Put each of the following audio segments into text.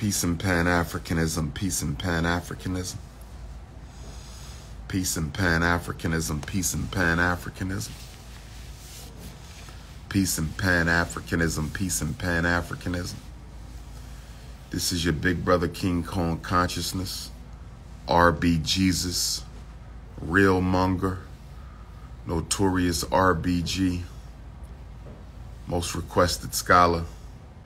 Peace and Pan-Africanism, peace and Pan-Africanism. Peace and Pan-Africanism, peace and Pan-Africanism. Peace and Pan-Africanism, peace and Pan-Africanism. This is your big brother King Kong Consciousness, RB Jesus, Real Monger, Notorious RBG, Most Requested Scholar.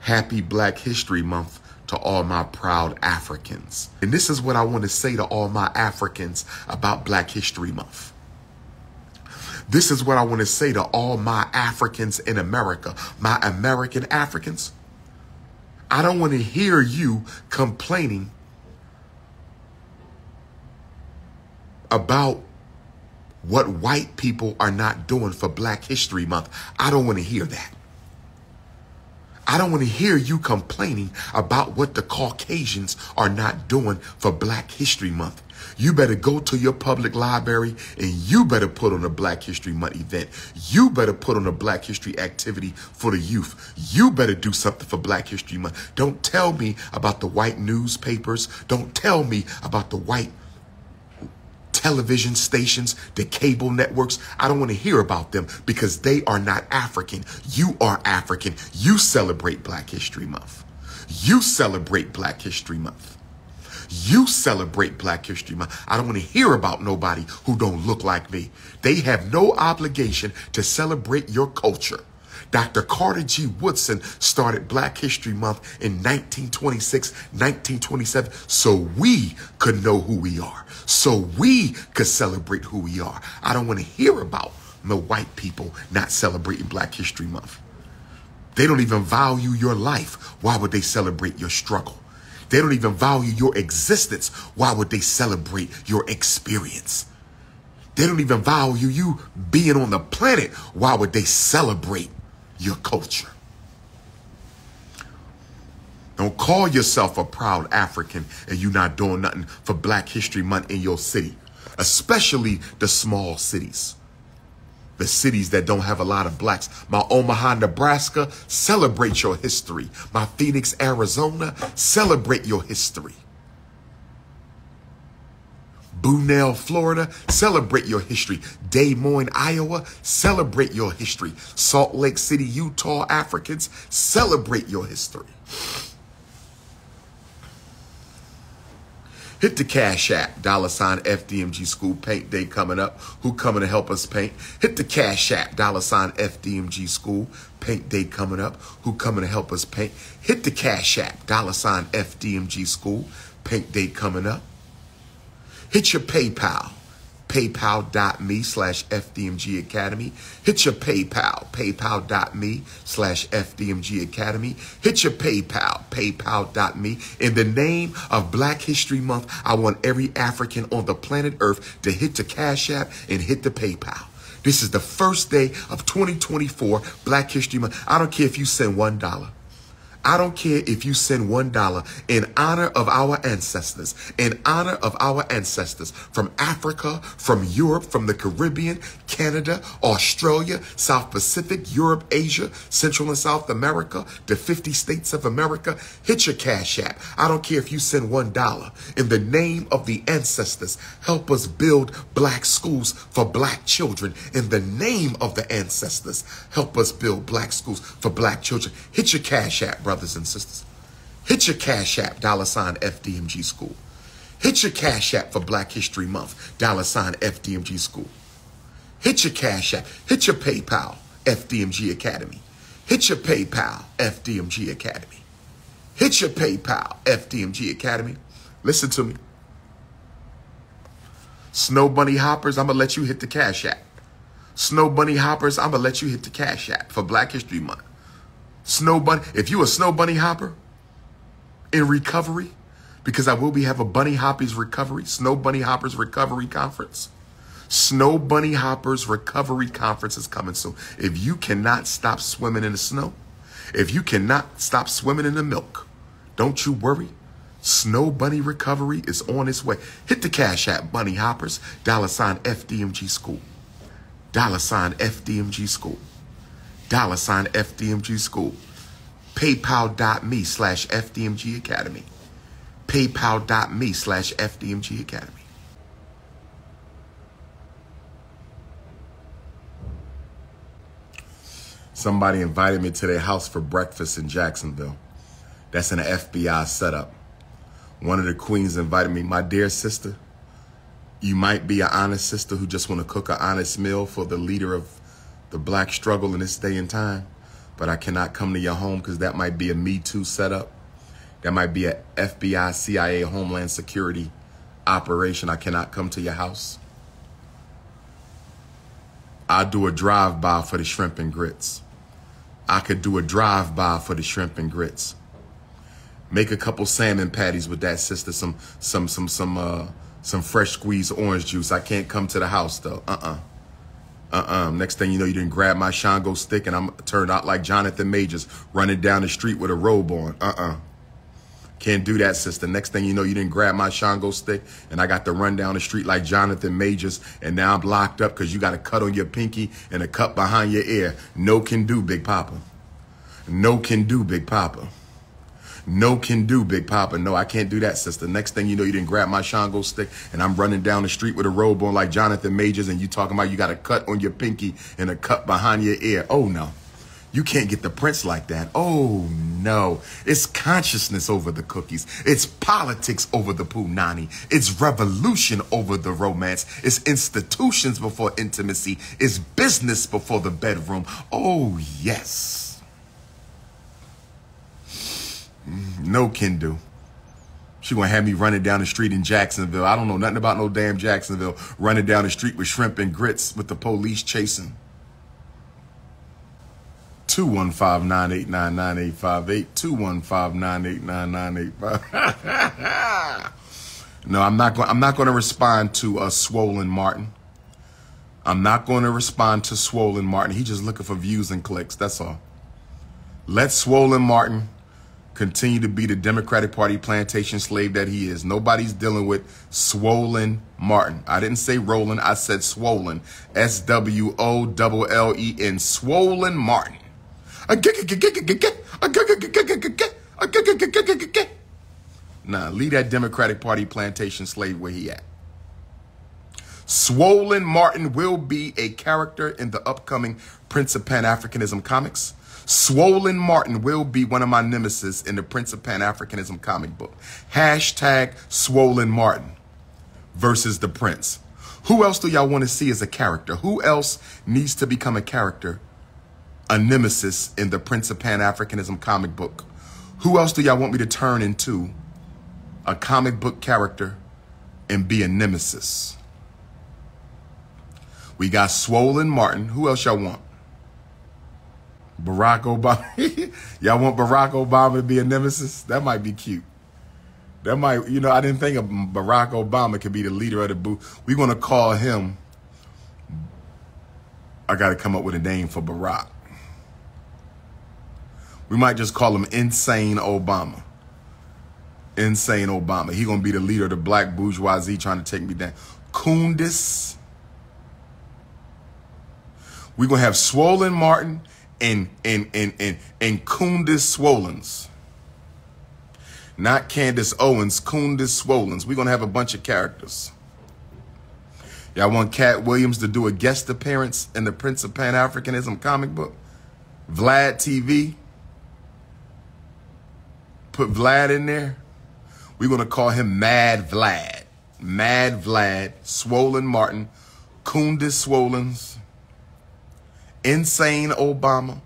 Happy Black History Month to all my proud Africans. And this is what I want to say to all my Africans about Black History Month. This is what I want to say to all my Africans in America, my American Africans. I don't want to hear you complaining about what white people are not doing for Black History Month. I don't want to hear that. I don't want to hear you complaining about what the Caucasians are not doing for Black History Month. You better go to your public library and you better put on a Black History Month event. You better put on a Black History activity for the youth. You better do something for Black History Month. Don't tell me about the white newspapers. Don't tell me about the white television stations, the cable networks. I don't want to hear about them because they are not African. You are African. You celebrate Black History Month. You celebrate Black History Month. You celebrate Black History Month. I don't want to hear about nobody who don't look like me. They have no obligation to celebrate your culture. Dr. Carter G. Woodson started Black History Month in 1926, 1927, so we could know who we are, so we could celebrate who we are. I don't want to hear about no white people not celebrating Black History Month. They don't even value your life. Why would they celebrate your struggle? They don't even value your existence. Why would they celebrate your experience? They don't even value you being on the planet. Why would they celebrate your culture? Don't call yourself a proud African and you not doing nothing for Black History Month in your city, especially the small cities, the cities that don't have a lot of blacks. My Omaha, Nebraska, celebrate your history. My Phoenix, Arizona, celebrate your history. Bunnell, Florida, celebrate your history. Des Moines, Iowa, celebrate your history. Salt Lake City, Utah, Africans, celebrate your history. Hit the Cash App, $ FDMG School Paint Day coming up. Who coming to help us paint? Hit the Cash App, $ FDMG School Paint Day coming up. Who coming to help us paint? Hit the Cash App, $ FDMG School Paint Day coming up. Hit your PayPal, paypal.me/FDMG Academy. Hit your PayPal, paypal.me/FDMG Academy. Hit your PayPal, paypal.me. In the name of Black History Month, I want every African on the planet Earth to hit the Cash App and hit the PayPal. This is the first day of 2024, Black History Month. I don't care if you send $1. I don't care if you send $1 in honor of our ancestors, in honor of our ancestors from Africa, from Europe, from the Caribbean, Canada, Australia, South Pacific, Europe, Asia, Central and South America, the 50 states of America. Hit your Cash App. I don't care if you send $1. In the name of the ancestors, help us build Black schools for Black children. In the name of the ancestors, help us build Black schools for Black children. Hit your Cash App, brothers and sisters. Hit your Cash App, $ FDMG School. Hit your Cash App for Black History Month, $ FDMG School. Hit your Cash App. Hit your PayPal, FDMG Academy. Hit your PayPal, FDMG Academy. Hit your PayPal, FDMG Academy. Listen to me. Snow Bunny Hoppers, I'm going to let you hit the Cash App. Snow Bunny Hoppers, I'm going to let you hit the Cash App for Black History Month. Snow Bunny, if you a Snow Bunny Hopper in recovery, because I will be have a Bunny Hoppers recovery, Snow Bunny Hoppers Recovery Conference. Snow Bunny Hoppers Recovery Conference is coming soon. If you cannot stop swimming in the snow, if you cannot stop swimming in the milk, don't you worry. Snow Bunny Recovery is on its way. Hit the Cash App, Bunny Hoppers, $ FDMG School. $ FDMG School. $ FDMG School. PayPal.me/FDMG Academy. PayPal.me/FDMG Academy. Somebody invited me to their house for breakfast in Jacksonville. That's an FBI setup. One of the queens invited me. My dear sister, you might be an honest sister who just want to cook an honest meal for the leader of the black struggle in this day and time, but I cannot come to your home because that might be a Me Too setup. That might be a FBI, CIA, Homeland Security operation. I cannot come to your house. I'll do a drive-by for the shrimp and grits. I could do a drive-by for the shrimp and grits. Make a couple salmon patties with that, sister. Some fresh squeezed orange juice. I can't come to the house though. Next thing you know, you didn't grab my Shango stick and I'm turned out like Jonathan Majors running down the street with a robe on. Can't do that, sister. Next thing you know, you didn't grab my Shango stick and I got to run down the street like Jonathan Majors and now I'm locked up because you got a cut on your pinky and a cut behind your ear. No can do, Big Papa. No can do, Big Papa. No can do, Big Papa. No, I can't do that, sister. Next thing you know, you didn't grab my Shango stick and I'm running down the street with a robe on like Jonathan Majors and you talking about you got a cut on your pinky and a cut behind your ear. Oh, no. You can't get the prince like that. Oh, no. It's consciousness over the cookies. It's politics over the punani. It's revolution over the romance. It's institutions before intimacy. It's business before the bedroom. Oh, yes. No can do. She gonna have me running down the street in Jacksonville. I don't know nothing about no damn Jacksonville. Running down the street with shrimp and grits with the police chasing. 215-989-9858. 215-989-9858. No, I'm not going to respond to Swollen Martin. I'm not going to respond to Swollen Martin. He's just looking for views and clicks. That's all. Let Swollen Martin continue to be the Democratic Party plantation slave that he is. Nobody's dealing with Swollen Martin. I didn't say Roland. I said Swollen. SWOLLEN. Swollen Martin. Nah, leave that Democratic Party plantation slave where he at. Swollen Martin will be a character in the upcoming Prince of Pan-Africanism comics. Swollen Martin will be one of my nemesis in the Prince of Pan-Africanism comic book. Hashtag Swollen Martin versus the Prince. Who else do y'all want to see as a character? Who else needs to become a character, a nemesis in the Prince of Pan-Africanism comic book? Who else do y'all want me to turn into a comic book character and be a nemesis? We got Swollen Martin. Who else y'all want? Barack Obama. Y'all want Barack Obama to be a nemesis? That might be cute. That might, you know, I didn't think of Barack Obama could be the leader of the booth. We're going to call him. I got to come up with a name for Barack. We might just call him Insane Obama. Insane Obama. He going to be the leader of the black bourgeoisie trying to take me down. Kundis. We're going to have Swollen Martin and Kundis Swollens. Not Candace Owens, Kundis Swollens. We're going to have a bunch of characters. Y'all want Cat Williams to do a guest appearance in the Prince of Pan-Africanism comic book? Vlad TV. Put Vlad in there. We're going to call him Mad Vlad. Mad Vlad, Swollen Martin, Kundis Swollens, Insane Obama,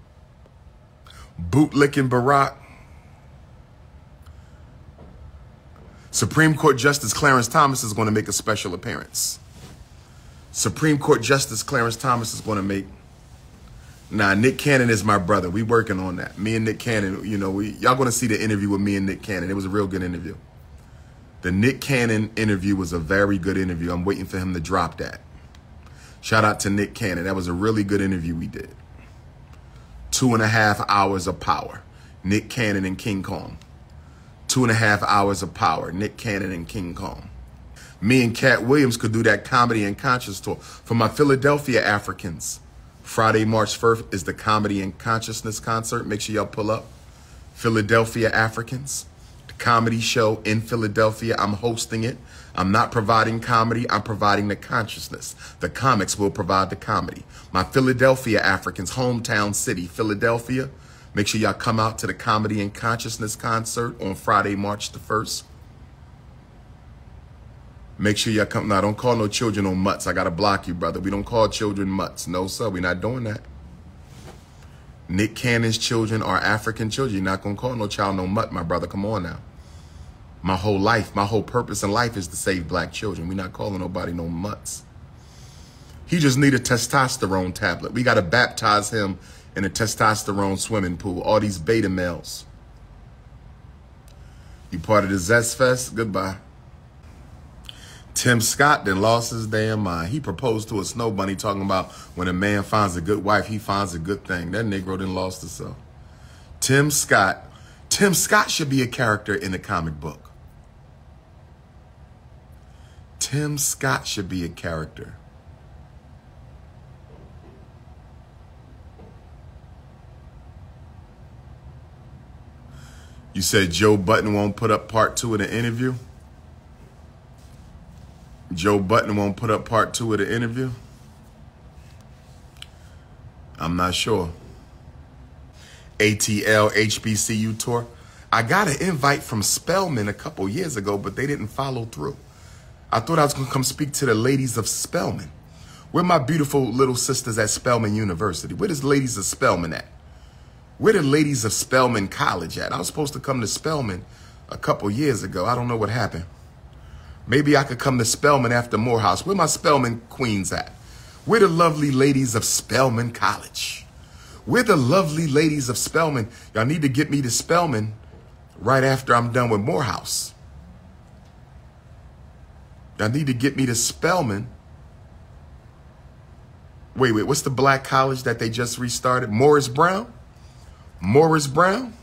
Bootlicking Barack, Supreme Court Justice Clarence Thomas is going to make a special appearance. Supreme Court Justice Clarence Thomas is going to make. Nah, Nick Cannon is my brother. We working on that. Me and Nick Cannon, you know, y'all going to see the interview with me and Nick Cannon. It was a real good interview. The Nick Cannon interview was a very good interview. I'm waiting for him to drop that. Shout out to Nick Cannon. That was a really good interview we did. 2.5 hours of power. Nick Cannon and King Kong. 2.5 hours of power. Nick Cannon and King Kong. Me and Cat Williams could do that Comedy and Conscious tour. For my Philadelphia Africans, Friday, March 1st is the Comedy and Consciousness concert. Make sure y'all pull up. Philadelphia Africans, the comedy show in Philadelphia. I'm hosting it. I'm not providing comedy. I'm providing the consciousness. The comics will provide the comedy. My Philadelphia Africans, hometown city, Philadelphia. Make sure y'all come out to the Comedy and Consciousness concert on Friday, March the 1st. Make sure y'all come. Now, don't call no children no mutts. I got to block you, brother. We don't call children mutts. No, sir. We're not doing that. Nick Cannon's children are African children. You're not going to call no child no mutt, my brother. Come on now. My whole life, my whole purpose in life is to save black children. We're not calling nobody no mutts. He just need a testosterone tablet. We got to baptize him in a testosterone swimming pool. All these beta males. You part of the Zest Fest? Goodbye. Tim Scott then lost his damn mind. He proposed to a snow bunny talking about when a man finds a good wife, he finds a good thing. That Negro then lost himself. Tim Scott should be a character in a comic book. Tim Scott should be a character. You said Joe Budden won't put up part 2 of the interview? Joe Budden won't put up part 2 of the interview? I'm not sure. ATL HBCU tour. I got an invite from Spelman a couple years ago, but they didn't follow through. I thought I was going to come speak to the ladies of Spelman. Where my beautiful little sisters at Spelman University? Where the ladies of Spelman at? Where the ladies of Spelman College at? I was supposed to come to Spelman a couple years ago. I don't know what happened. Maybe I could come to Spelman after Morehouse. Where my Spelman queens at? Where the lovely ladies of Spelman College? Where the lovely ladies of Spelman? Y'all need to get me to Spelman right after I'm done with Morehouse. Y'all need to get me to Spelman. Wait, what's the black college that they just restarted? Morris Brown? Morris Brown?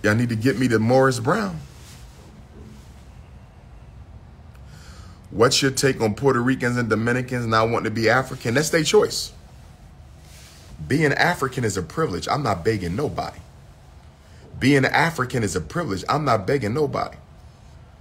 Y'all need to get me to Morris Brown. What's your take on Puerto Ricans and Dominicans not wanting to be African? That's their choice. Being African is a privilege. I'm not begging nobody. Being African is a privilege. I'm not begging nobody.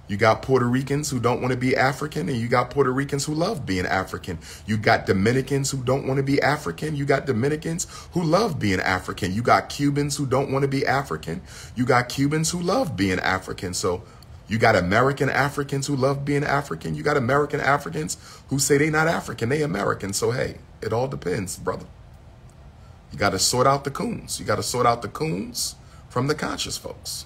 You got Puerto Ricans who don't want to be African, and you got Puerto Ricans who love being African. You got Dominicans who don't want to be African. You got Dominicans who love being African. You got Cubans who don't want to be African. You got Cubans who love being African. So you got American Africans who love being African. You got American Africans who say they're not African, they American. So, hey, it all depends, brother. You got to sort out the coons. You got to sort out the coons from the conscious folks.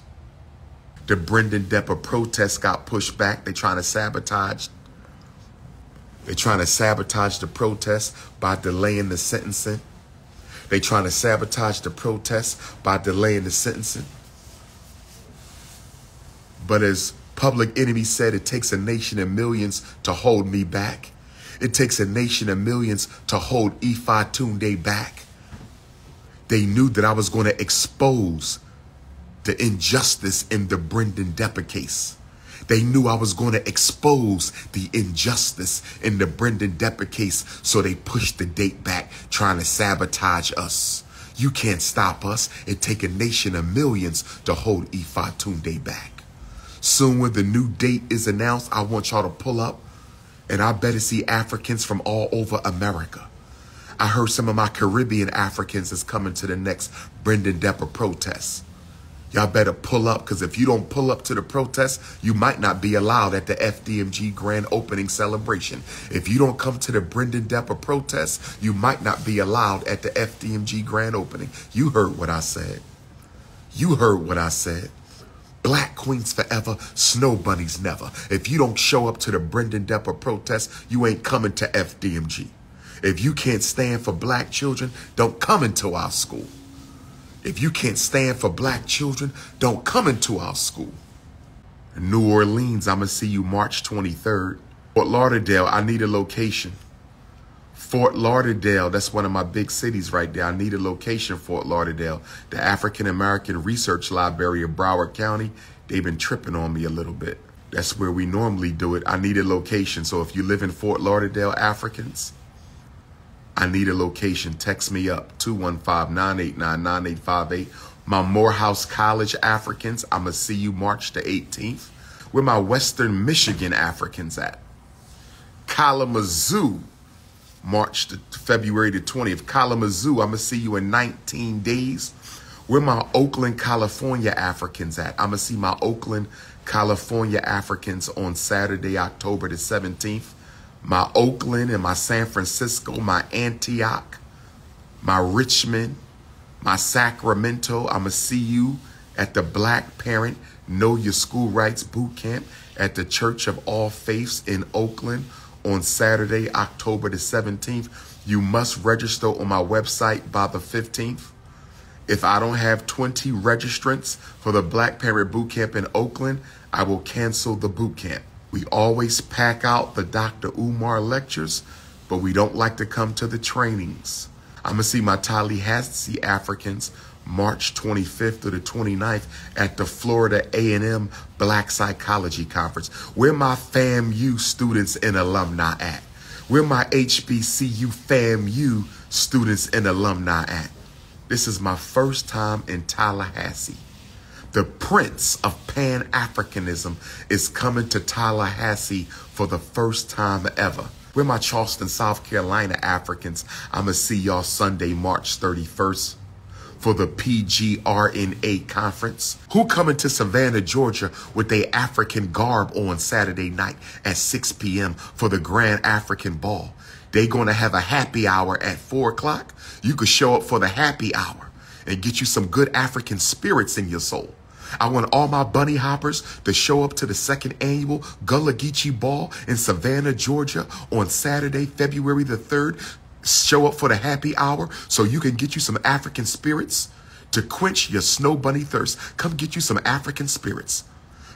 The Brendan-Depper protest got pushed back. They're trying to sabotage. They're trying to sabotage the protest by delaying the sentencing. They're trying to sabotage the protest by delaying the sentencing. But as Public Enemy said, it takes a nation of millions to hold me back. It takes a nation of millions to hold Ifa Tunde back. They knew that I was going to expose the injustice in the Brendan-Depper case. They knew I was going to expose the injustice in the Brendan-Depper case, so they pushed the date back, trying to sabotage us. You can't stop us. It takes a nation of millions to hold Ifa Tunde back. Soon when the new date is announced, I want y'all to pull up, and I better see Africans from all over America. I heard some of my Caribbean Africans is coming to the next Brendan-Depper protest. Y'all better pull up, because if you don't pull up to the protest, you might not be allowed at the FDMG grand opening celebration. If you don't come to the Brendan-Depper protest, you might not be allowed at the FDMG grand opening. You heard what I said. You heard what I said. Black queens forever, snow bunnies never. If you don't show up to the Brendan-Depper protest, you ain't coming to FDMG. If you can't stand for black children, don't come into our school. If you can't stand for black children, don't come into our school. In New Orleans, I'm going to see you March 23rd. Fort Lauderdale, I need a location. Fort Lauderdale, that's one of my big cities right there. I need a location, Fort Lauderdale. The African American Research Library of Broward County, they've been tripping on me a little bit. That's where we normally do it. I need a location. So if you live in Fort Lauderdale, Africans, I need a location. Text me up, 215-989-9858. My Morehouse College Africans, I'm going to see you March the 18th. Where my Western Michigan Africans at? Kalamazoo, February the 20th. Kalamazoo, I'm going to see you in 19 days. Where my Oakland, California Africans at? I'm going to see my Oakland, California Africans on Saturday, October the 17th. My Oakland and my San Francisco, my Antioch, my Richmond, my Sacramento. I'm going to see you at the Black Parent Know Your School Rights Boot Camp at the Church of All Faiths in Oakland on Saturday, October the 17th. You must register on my website by the 15th. If I don't have 20 registrants for the Black Parent Boot Camp in Oakland, I will cancel the boot camp. We always pack out the DR.UMAR lectures, but we don't like to come to the trainings. I'm going to see my Tallahassee Africans March 25th to the 29th at the Florida A&M Black Psychology Conference. Where my FAMU students and alumni at? Where my HBCU FAMU students and alumni at? This is my first time in Tallahassee. The Prince of Pan-Africanism is coming to Tallahassee for the first time ever. Where my Charleston, South Carolina Africans, I'm going to see y'all Sunday, March 31st. For the PGRNA conference. Who coming to Savannah, Georgia with their African garb on Saturday night at 6 p.m. for the Grand African Ball? They going to have a happy hour at 4 o'clock. You could show up for the happy hour and get you some good African spirits in your soul. I want all my bunny hoppers to show up to the 2nd annual Gullah Geechee Ball in Savannah, Georgia on Saturday, February the 3rd. Show up for the happy hour so you can get you some African spirits to quench your snow bunny thirst. Come get you some African spirits.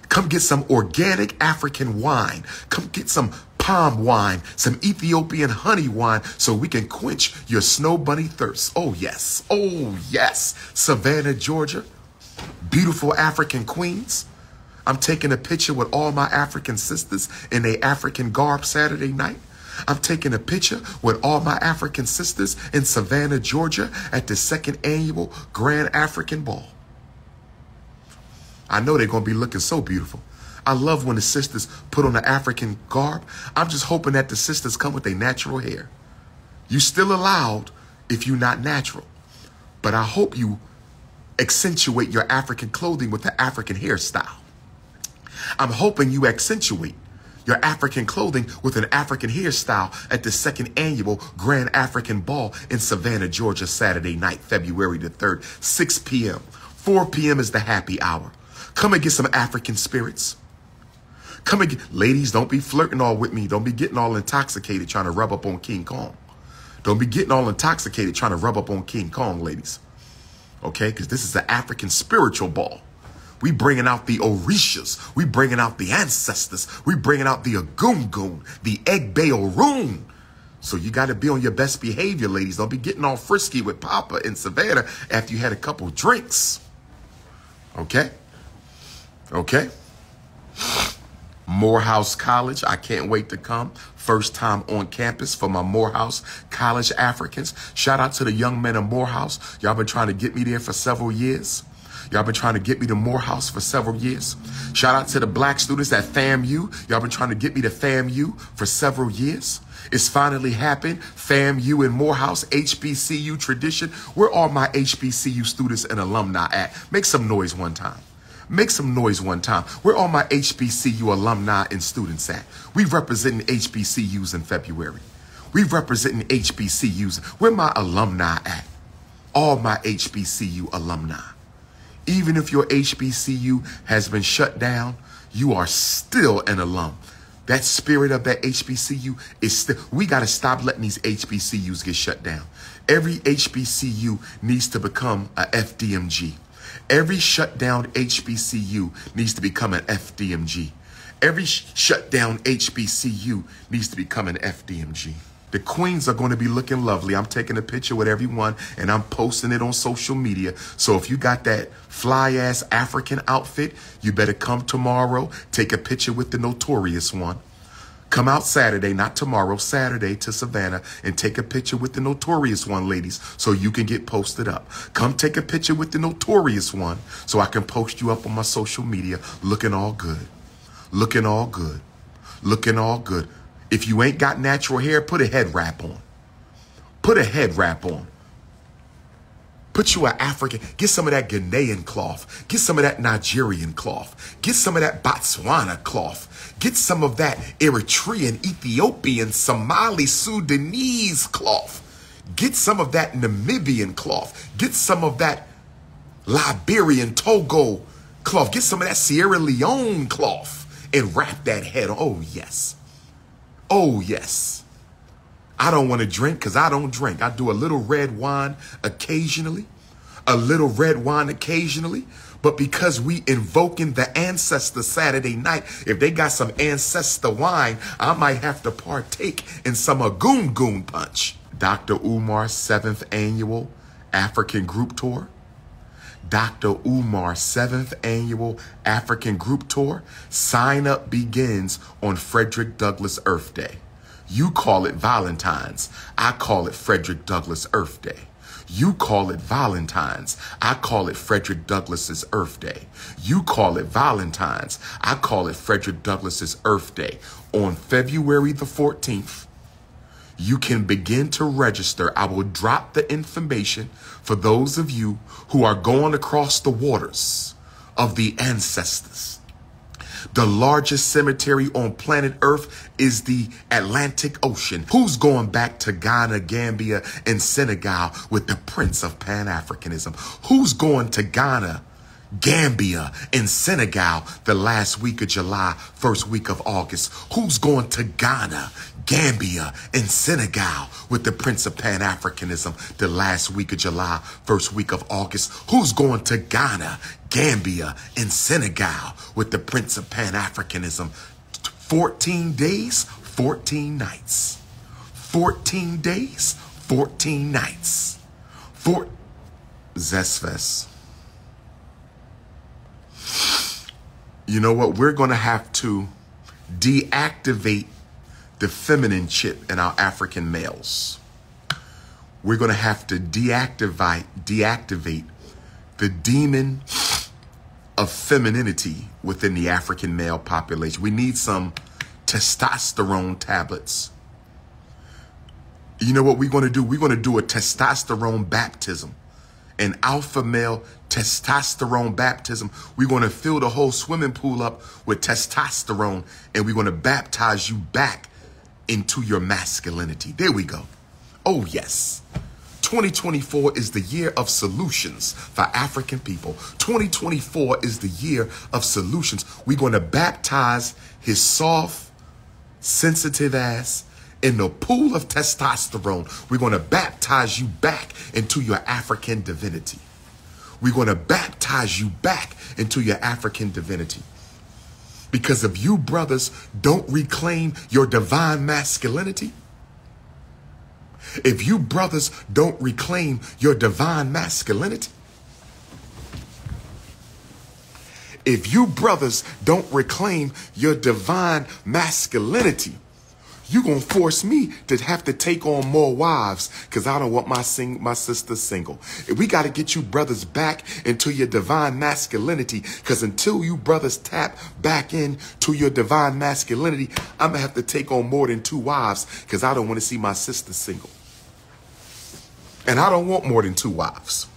Come get some organic African wine. Come get some palm wine, some Ethiopian honey wine so we can quench your snow bunny thirst. Oh, yes. Oh, yes. Savannah, Georgia. Beautiful African queens. I'm taking a picture with all my African sisters in their African garb Saturday night. I'm taking a picture with all my African sisters in Savannah, Georgia at the 2nd annual Grand African Ball. I know they're going to be looking so beautiful. I love when the sisters put on the African garb. I'm just hoping that the sisters come with their natural hair. You still allowed if you're not natural. But I hope you accentuate your African clothing with the African hairstyle. I'm hoping you accentuate your African clothing with an African hairstyle at the 2nd annual Grand African Ball in Savannah, Georgia, Saturday night, February the 3rd, 6 p.m. 4 p.m. is the happy hour. Come and get some African spirits. Come and get, ladies, don't be flirting all with me. Don't be getting all intoxicated trying to rub up on King Kong. Don't be getting all intoxicated trying to rub up on King Kong, ladies. Okay, because this is an African spiritual ball. We bringing out the Orishas. We bringing out the ancestors. We bringing out the Agungun, the Egbeorun. So you got to be on your best behavior, ladies. Don't be getting all frisky with POPA in Savannah after you had a couple drinks. Okay? Okay? Morehouse College, I can't wait to come. First time on campus for my Morehouse College Africans. Shout out to the young men of Morehouse. Y'all been trying to get me there for several years. Y'all been trying to get me to Morehouse for several years. Shout out to the black students at FAMU. Y'all been trying to get me to FAMU for several years. It's finally happened. FAMU and Morehouse, HBCU tradition. Where are my HBCU students and alumni at? Make some noise one time. Make some noise one time. Where are my HBCU alumni and students at? We representing HBCUs in February. We representing HBCUs. Where my alumni at? All my HBCU alumni. Even if your HBCU has been shut down, you are still an alum. That spirit of that HBCU is still, we got to stop letting these HBCUs get shut down. Every HBCU needs to become a FDMG. Every shut down HBCU needs to become an FDMG. Every shut down HBCU needs to become an FDMG. The queens are going to be looking lovely. I'm taking a picture with everyone and I'm posting it on social media. So if you got that fly ass African outfit, you better come tomorrow. Take a picture with the notorious one. Come out Saturday, not tomorrow, Saturday to Savannah and take a picture with the notorious one, ladies, so you can get posted up. Come take a picture with the notorious one so I can post you up on my social media looking all good. Looking all good. Looking all good. If you ain't got natural hair, put a head wrap on. Put a head wrap on. Put you an African, get some of that Ghanaian cloth. Get some of that Nigerian cloth. Get some of that Botswana cloth. Get some of that Eritrean, Ethiopian, Somali, Sudanese cloth. Get some of that Namibian cloth. Get some of that Liberian, Togo cloth. Get some of that Sierra Leone cloth and wrap that head on. Oh, yes. Oh, yes. I don't want to drink because I don't drink. I do a little red wine occasionally, but because we invoking the ancestor Saturday night, if they got some ancestor wine, I might have to partake in some Goon Goon Punch. DrUMAR's 7th annual African group tour. DrUMAR's 7th annual African group tour. Sign up begins on Frederick Douglass Earth Day. You call it Valentine's. I call it Frederick Douglass Earth Day. You call it Valentine's. I call it Frederick Douglass's Earth Day. You call it Valentine's. I call it Frederick Douglass's Earth Day. On February the 14th, you can begin to register. I will drop the information for those of you who are going across the waters of the ancestors. The largest cemetery on planet Earth is the Atlantic Ocean. Who's going back to Ghana, Gambia, and Senegal with the Prince of Pan-Africanism? Who's going to Ghana, Gambia, and Senegal the last week of July, first week of August? Who's going to Ghana, Gambia, and Senegal with the Prince of Pan-Africanism the last week of July, first week of August? Who's going to Ghana, Gambia, and Senegal with the Prince of Pan-Africanism? 14 days, 14 nights. 14 days, 14 nights. Zestfest. You know what? We're going to have to deactivate the feminine chip in our African males. We're going to have to deactivate the demon of femininity within the African male population. We need some testosterone tablets. You know what we're going to do? We're going to do a testosterone baptism, an alpha male testosterone baptism. We're going to fill the whole swimming pool up with testosterone, and we're going to baptize you back into your masculinity. There we go. Oh, yes. 2024 is the year of solutions for African people. 2024 is the year of solutions. We're going to baptize his soft, sensitive ass in the pool of testosterone. We're going to baptize you back into your African divinity. We're going to baptize you back into your African divinity. Because if you brothers don't reclaim your divine masculinity, if you brothers don't reclaim your divine masculinity, if you brothers don't reclaim your divine masculinity, you're going to force me to have to take on more wives because I don't want my sister single. We got to get you brothers back into your divine masculinity, because until you brothers tap back into your divine masculinity, I'm going to have to take on more than 2 wives because I don't want to see my sister single. And I don't want more than 2 wives.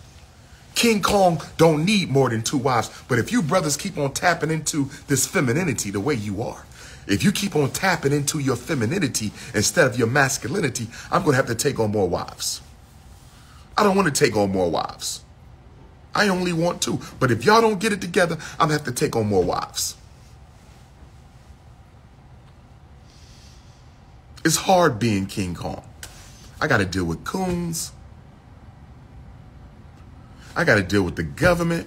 King Kong don't need more than 2 wives. But if you brothers keep on tapping into this femininity the way you are, if you keep on tapping into your femininity instead of your masculinity, I'm going to have to take on more wives. I don't want to take on more wives. I only want 2. But if y'all don't get it together, I'm going to have to take on more wives. It's hard being King Kong. I got to deal with coons. I got to deal with the government.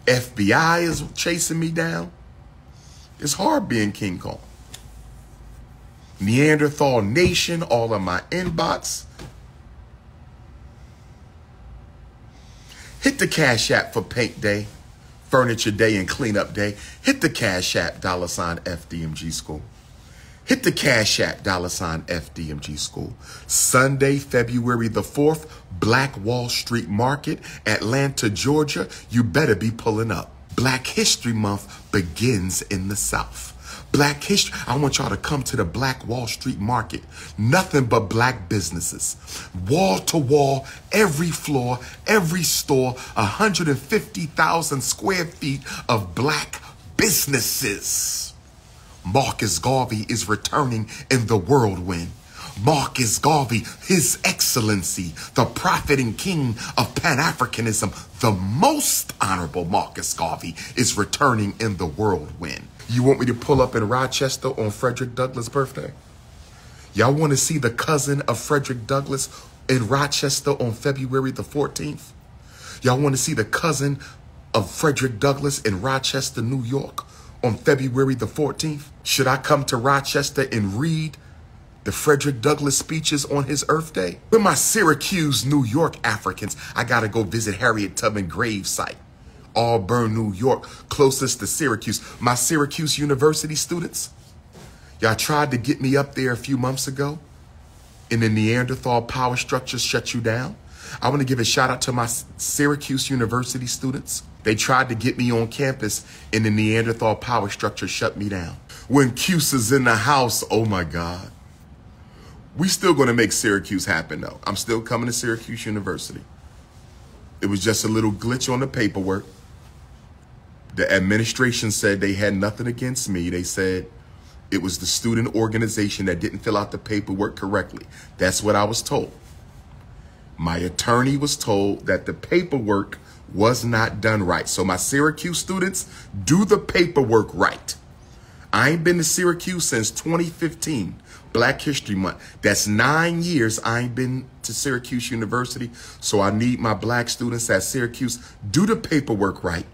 FBI is chasing me down. It's hard being King Kong. Neanderthal Nation, all of my inbox. Hit the Cash App for Paint Day. Furniture Day and Cleanup Day. Hit the Cash App, $FDMG School. Hit the Cash App, $FDMG School. Sunday, February the 4th, Black Wall Street Market, Atlanta, Georgia. You better be pulling up. Black History Month begins in the South. Black history. I want y'all to come to the Black Wall Street Market. Nothing but black businesses. Wall to wall, every floor, every store, 150,000 square feet of black businesses. Marcus Garvey is returning in the whirlwind. Marcus Garvey, His Excellency, the prophet and king of Pan-Africanism, the most honorable Marcus Garvey, is returning in the whirlwind. You want me to pull up in Rochester on Frederick Douglass' birthday? Y'all want to see the cousin of Frederick Douglass in Rochester on February the 14th? Y'all want to see the cousin of Frederick Douglass in Rochester, New York on February the 14th? Should I come to Rochester and read the Frederick Douglass speeches on his Earth Day? With my Syracuse, New York Africans, I got to go visit Harriet Tubman grave site. Auburn, New York, closest to Syracuse. My Syracuse University students, y'all tried to get me up there a few months ago, and the Neanderthal power structures shut you down. I want to give a shout out to my Syracuse University students. They tried to get me on campus, and the Neanderthal power structure shut me down. When Cuse is in the house, oh my God. We still going to make Syracuse happen, though. I'm still coming to Syracuse University. It was just a little glitch on the paperwork. The administration said they had nothing against me. They said it was the student organization that didn't fill out the paperwork correctly. That's what I was told. My attorney was told that the paperwork was not done right. So my Syracuse students, do the paperwork right. I ain't been to Syracuse since 2015, Black History Month. That's 9 years I ain't been to Syracuse University. So I need my black students at Syracuse, do the paperwork right.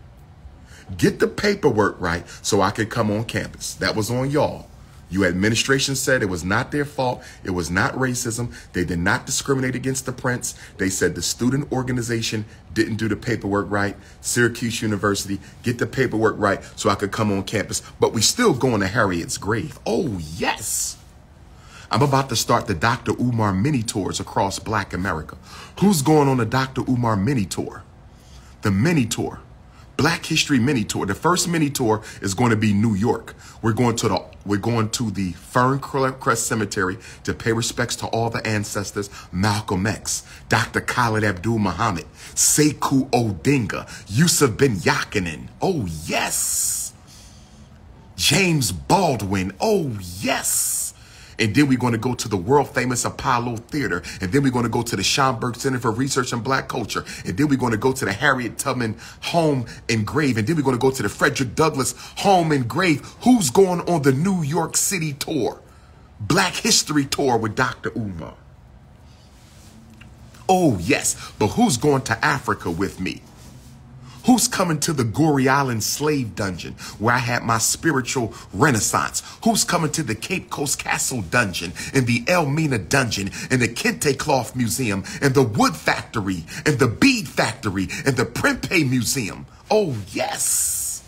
Get the paperwork right so I could come on campus. That was on y'all. Your administration said it was not their fault. It was not racism. They did not discriminate against the prince. They said the student organization didn't do the paperwork right. Syracuse University, get the paperwork right so I could come on campus. But we still going to Harriet's grave. Oh, yes. I'm about to start the DR.UMAR mini tours across Black America. Who's going on the DR.UMAR mini tour? The mini tour. Black History mini tour. The first mini tour is going to be New York. We're going to the Ferncrest Cemetery to pay respects to all the ancestors: Malcolm X, Dr. Khalid Abdul Muhammad, Sekou Odinga, Yusuf bin Yakinen. Oh yes. James Baldwin. Oh yes. And then we're going to go to the world famous Apollo Theater. And then we're going to go to the Schomburg Center for Research in Black Culture. And then we're going to go to the Harriet Tubman home and grave. And then we're going to go to the Frederick Douglass home and grave. Who's going on the New York City tour? Black History tour with DR.UMAR. Oh, yes. But who's going to Africa with me? Who's coming to the Goree Island slave dungeon where I had my spiritual renaissance? Who's coming to the Cape Coast Castle dungeon and the Elmina dungeon and the Kente Cloth Museum and the Wood Factory and the Bead Factory and the Prempeh Museum? Oh, yes.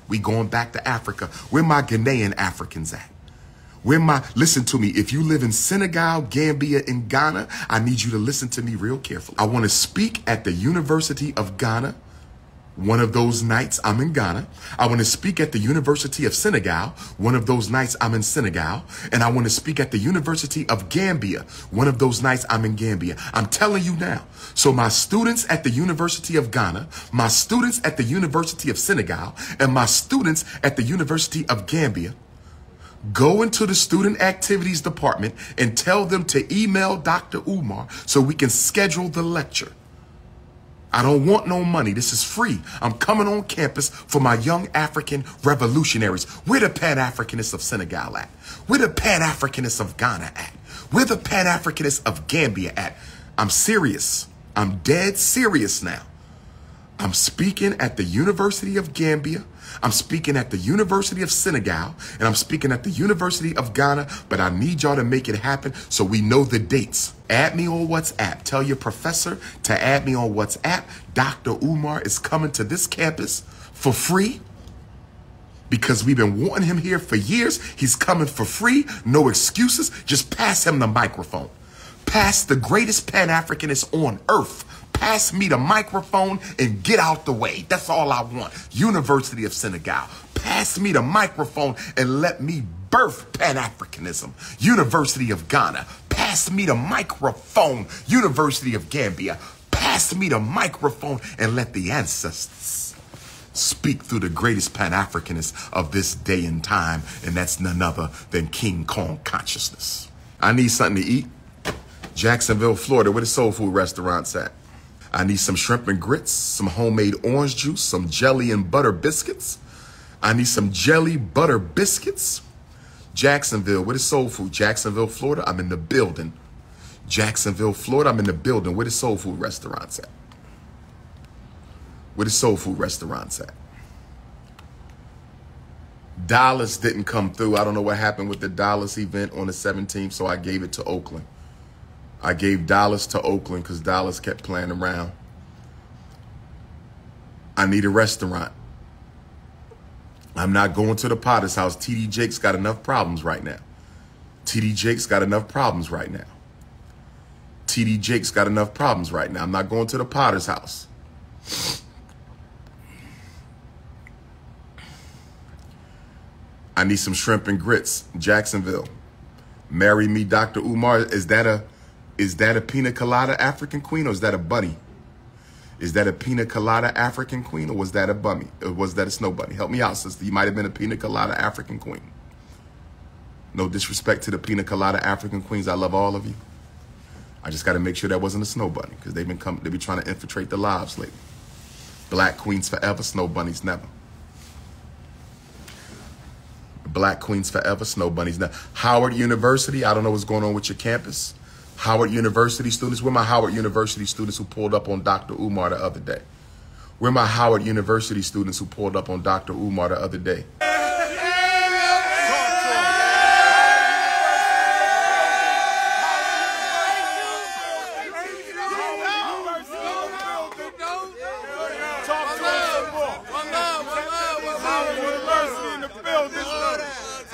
We going back to Africa. Where my Ghanaian Africans at? Listen to me. If you live in Senegal, Gambia, and Ghana, I need you to listen to me real carefully. I want to speak at the University of Ghana. One of those nights I'm in Ghana. I want to speak at the University of Senegal. One of those nights I'm in Senegal. And I want to speak at the University of Gambia. One of those nights I'm in Gambia. I'm telling you now. So my students at the University of Ghana, my students at the University of Senegal, and my students at the University of Gambia, go into the student activities department and tell them to email DR.UMAR so we can schedule the lecture. I don't want no money. This is free. I'm coming on campus for my young African revolutionaries. Where the Pan-Africanists of Senegal at? Where the Pan-Africanists of Ghana at? Where the Pan-Africanists of Gambia at? I'm serious. I'm dead serious now. I'm speaking at the University of Gambia. I'm speaking at the University of Senegal. And I'm speaking at the University of Ghana. But I need y'all to make it happen so we know the dates. Add me on WhatsApp. Tell your professor to add me on WhatsApp. Dr. Umar is coming to this campus for free because we've been wanting him here for years. He's coming for free. No excuses. Just pass him the microphone. Pass the greatest Pan-Africanist on earth. Pass me the microphone and get out the way. That's all I want. University of Senegal. Pass me the microphone and let me birth Pan-Africanism. University of Ghana. Pass me the microphone. University of Gambia. Pass me the microphone and let the ancestors speak through the greatest Pan-Africanist of this day and time. And that's none other than King Kong consciousness. I need something to eat. Jacksonville, Florida, where the soul food restaurants at? I need some shrimp and grits, some homemade orange juice, some jelly and butter biscuits. I need some jelly butter biscuits. Jacksonville, where the soul food? Jacksonville, Florida, I'm in the building. Jacksonville, Florida, I'm in the building. Where the soul food restaurants at? Where the soul food restaurants at? Dallas didn't come through. I don't know what happened with the Dallas event on the 17th, so I gave it to Oakland. I gave Dallas to Oakland because Dallas kept playing around. I need a restaurant. I'm not going to the Potter's house. TD Jake's got enough problems right now. TD Jake's got enough problems right now. TD Jake's got enough problems right now. I'm not going to the Potter's house. I need some shrimp and grits. Jacksonville. Marry me, Dr. Umar. Is that a pina colada African queen or is that a bunny? Is that a pina colada African queen or was that a bunny? Or was that a snow bunny? Help me out, sister. You might have been a pina colada African queen. No disrespect to the pina colada African queens. I love all of you. I just got to make sure that wasn't a snow bunny because they be trying to infiltrate the lives lately. Black queens forever, snow bunnies never. Black queens forever, snow bunnies never. Howard University, I don't know what's going on with your campus. Howard University students, where my Howard University students who pulled up on Dr. Umar the other day? Where my Howard University students who pulled up on Dr. Umar the other day?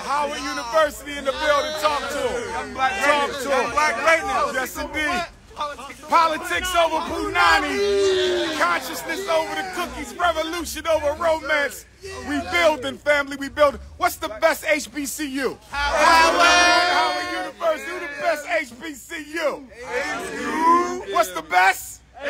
Howard University in the building, talk to him. Black greatness, yes indeed. Politics over Punani, consciousness over the cookies, revolution over romance. We building, family, we building. What's the best HBCU? Howard University, who the best HBCU? HU. What's the best? HU.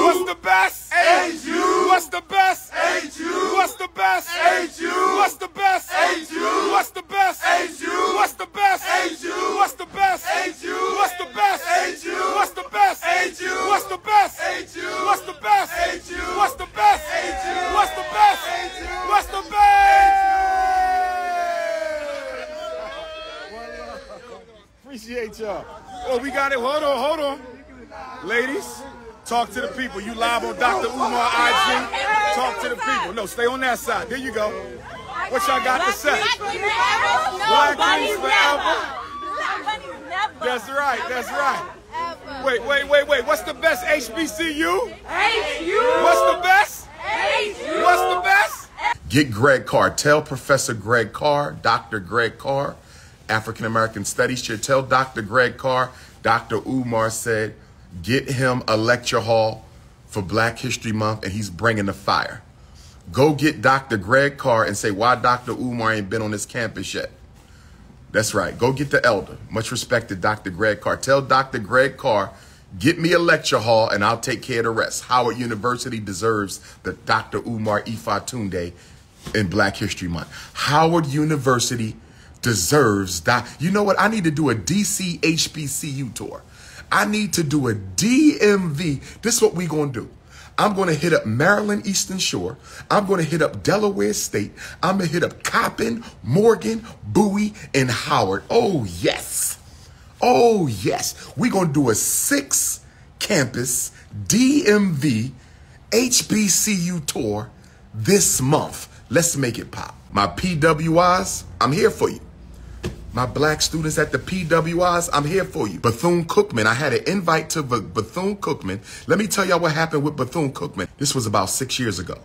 What's the best? HU. What's the best? HU. What's the best? HU. What's the best? HU. What's the best? HU. What's the best? HU. What's the best? HU. What's the best? HU. What's the best? HU. What's the best? HU. What's the best? HU. What's the best? HU. What's the best? HU. What's the best? Appreciate y'all. Oh, we got it. Hold on. Ladies, talk to the people. You live on Dr. Umar IG. Talk to the people. No, stay on that side. There you go. What y'all got to say? Black queens forever. That's right. That's right. Wait. What's the best HBCU? What's the best? What's the best? Get Greg Carr. Tell Professor Greg Carr, Dr. Greg Carr, African American Studies Chair. Tell Dr. Greg Carr, Dr. Umar said, get him a lecture hall for Black History Month, and he's bringing the fire. Go get Dr. Greg Carr and say, why Dr. Umar ain't been on this campus yet? That's right. Go get the elder. Much respect to Dr. Greg Carr. Tell Dr. Greg Carr, get me a lecture hall, and I'll take care of the rest. Howard University deserves the Dr. Umar Ifa Tunde in Black History Month. Howard University deserves that. You know what? I need to do a DC HBCU tour. I need to do a DMV. This is what we're going to do. I'm going to hit up Maryland Eastern Shore. I'm going to hit up Delaware State. I'm going to hit up Coppin, Morgan, Bowie, and Howard. Oh, yes. Oh, yes. We're going to do a 6-campus DMV HBCU tour this month. Let's make it pop. My PWIs, I'm here for you. My black students at the PWIs, I'm here for you. Bethune-Cookman, I had an invite to Bethune-Cookman. Let me tell y'all what happened with Bethune-Cookman. This was about 6 years ago.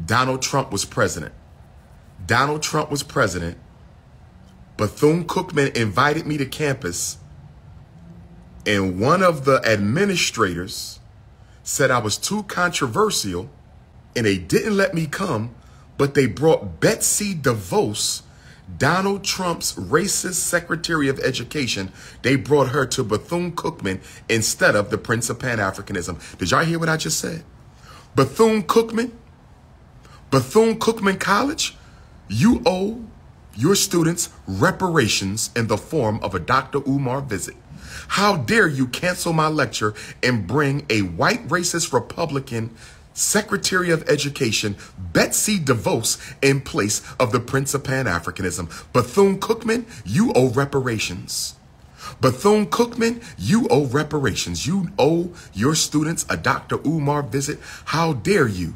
Donald Trump was president. Bethune-Cookman invited me to campus, and one of the administrators said I was too controversial, and they didn't let me come, but they brought Betsy DeVos, Donald Trump's racist Secretary of Education. They brought her to Bethune-Cookman instead of the Prince of Pan-Africanism. Did y'all hear what I just said? Bethune-Cookman College, you owe your students reparations in the form of a DR.UMAR visit. How dare you cancel my lecture and bring a white racist Republican Secretary of Education, Betsy DeVos, in place of the Prince of Pan-Africanism. Bethune-Cookman, you owe reparations. Bethune-Cookman, you owe reparations. You owe your students a DR.UMAR visit. How dare you?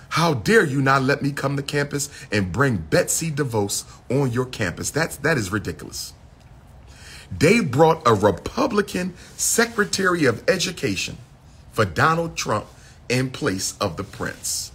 How dare you not let me come to campus and bring Betsy DeVos on your campus? That is ridiculous. They brought a Republican Secretary of Education for Donald Trump in place of the Prince.